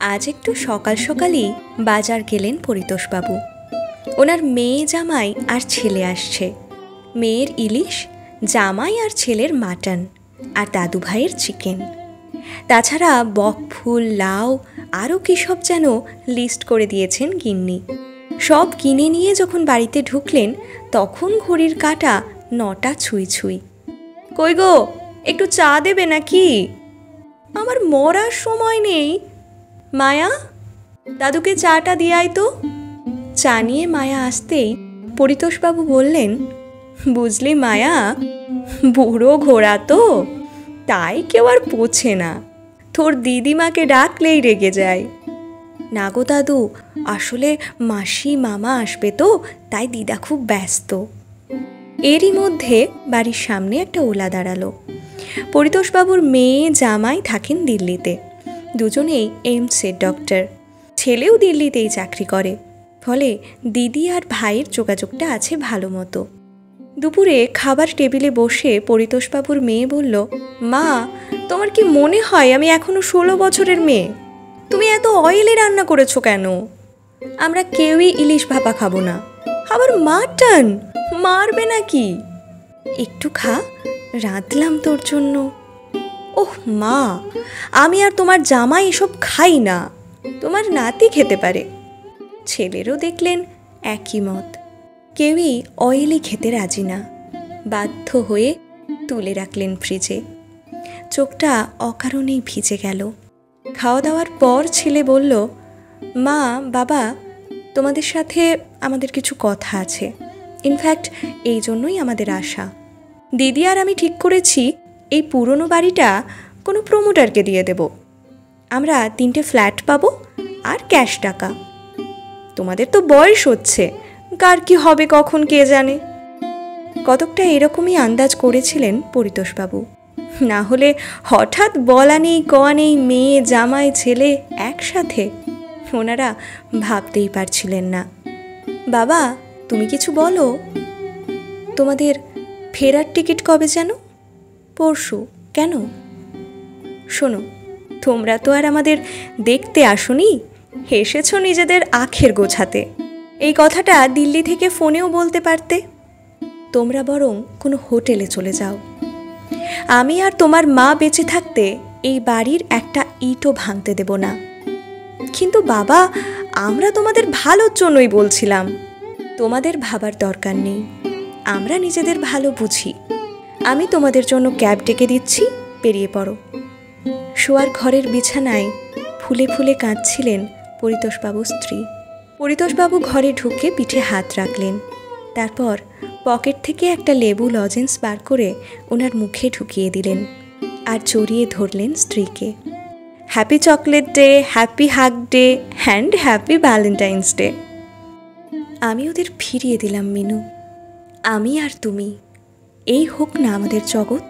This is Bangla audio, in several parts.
আজ একটু সকাল সকালই বাজার গেলেন পরিতোষবাবু। ওনার মেয়ে জামাই আর ছেলে আসছে। মেয়ের ইলিশ, জামাই আর ছেলের মাটন, আর দাদু ভাইয়ের চিকেন। তাছাড়া বকফুল, লাউ, আরও কী সব যেন লিস্ট করে দিয়েছেন গিন্নি। সব কিনে নিয়ে যখন বাড়িতে ঢুকলেন তখন ঘড়ির কাঁটা 9টা ছুঁই ছুঁই। কই গো, একটু চা দেবে নাকি? আমার মরার সময় নেই। মায়া, দাদুকে চাটা দিয়ে আয় তো। চা নিয়ে মায়া আসতেই পরিতোষবাবু বললেন, বুঝলি মায়া, বুড়ো ঘোড়া তো, তাই কেউ আর পোছে না। তোর দিদিমাকে ডাকলেই রেগে যায়। না গো দাদু, আসলে মাসি মামা আসবে তো, তাই দিদা খুব ব্যস্ত। এরই মধ্যে বাড়ির সামনে একটা ওলা দাঁড়ালো। পরিতোষবাবুর মেয়ে জামাই থাকেন দিল্লিতে, দুজনেই এইমসের ডক্টর। ছেলেও দিল্লিতেই চাকরি করে, ফলে দিদি আর ভাইয়ের যোগাযোগটা আছে ভালো মতো। দুপুরে খাবার টেবিলে বসে পরিতোষবাবুর মেয়ে বলল, মা, তোমার কি মনে হয় আমি এখনো 16 বছরের মেয়ে? তুমি এত অয়েলে রান্না করেছো কেন? আমরা কেউই ইলিশ ভাপা খাবো না। আবার মাটন, মারবে নাকি? একটু খা, রাঁধলাম তোর জন্য। ওহ মা, আমি আর তোমার জামাই এসব খাই না, তোমার নাতি খেতে পারে। ছেলেরও দেখলেন একই মত, কেউই অয়েলি খেতে রাজি না। বাধ্য হয়ে তুলে রাখলেন ফ্রিজে। চোখটা অকারণেই ভিজে গেল। খাওয়া দাওয়ার পর ছেলে বলল, মা, বাবা, তোমাদের সাথে আমাদের কিছু কথা আছে। ইনফ্যাক্ট এই জন্যই আমাদের আশা। দিদি আর আমি ঠিক করেছি এই পুরনো বাড়িটা কোনো প্রমোটারকে দিয়ে দেব। আমরা 3টে ফ্ল্যাট পাবো আর ক্যাশ টাকা। তোমাদের তো বয়স হচ্ছে, কার কি হবে কখন কে জানে। কতকটা এরকমই আন্দাজ করেছিলেন পরিতোষবাবু। না হলে হঠাৎ বলা নেই কওয়া নেই মেয়ে জামাই ছেলে একসাথে, ওনারা ভাবতেই পারছিলেন না। বাবা, তুমি কিছু বলো। তোমাদের ফেরার টিকিট কবে যেন? পরশু। কেন? শোনো, তোমরা তো আর আমাদের দেখতে আসোনি, এসেছো নিজেদের আখের গোছাতে। এই কথাটা দিল্লি থেকে ফোনেও বলতে পারতে। তোমরা বরং কোনো হোটেলে চলে যাও। আমি আর তোমার মা বেঁচে থাকতে এই বাড়ির একটা ইটও ভাঙতে দেব না। কিন্তু বাবা, আমরা তোমাদের ভালোর জন্যই বলছিলাম। তোমাদের ভাবার দরকার নেই, আমরা নিজেদের ভালো বুঝি। আমি তোমাদের জন্য ক্যাব ডেকে দিচ্ছি, বেরিয়ে পড়ো। শোয়ার ঘরের বিছানায় ফুলে ফুলে কাঁদছিলেন পরিতোষবাবুর স্ত্রী। পরিতোষবাবু ঘরে ঢুকে পিঠে হাত রাখলেন। তারপর পকেট থেকে একটা লেবু লজেন্স বার করে ওনার মুখে ঢুকিয়ে দিলেন আর জড়িয়ে ধরলেন স্ত্রীকে। Happy chocolate day, happy hug day and happy Valentine's day. আমি ওদের ফিরিয়ে দিলাম মিনু। আমি আর তুমি, এই হোক না আমাদের জগৎ।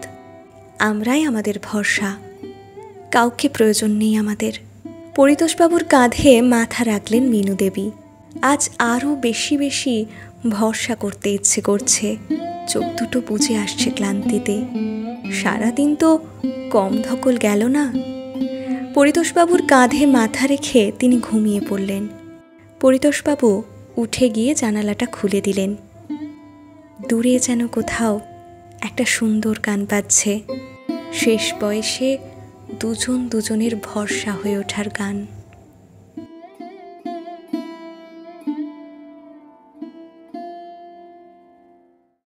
আমরাই আমাদের ভরসা, কাউকে প্রয়োজন নেই আমাদের। পরিতোষবাবুর কাঁধে মাথা রাখলেন মিনু দেবী। আজ আরও বেশি বেশি ভরসা করতে ইচ্ছে করছে। চোখ দুটো বুজে আসছে ক্লান্তিতে। সারাদিন তো কম ধকল গেল না। পরিতোষবাবুর কাঁধে মাথা রেখে তিনি ঘুমিয়ে পড়লেন। পরিতোষবাবু উঠে গিয়ে জানালাটা খুলে দিলেন। দূরে যেন কোথাও একটা সুন্দর গান বাজছে, শেষ বয়সে দুজন দুজনের ভরসা হয়ে ওঠার গান।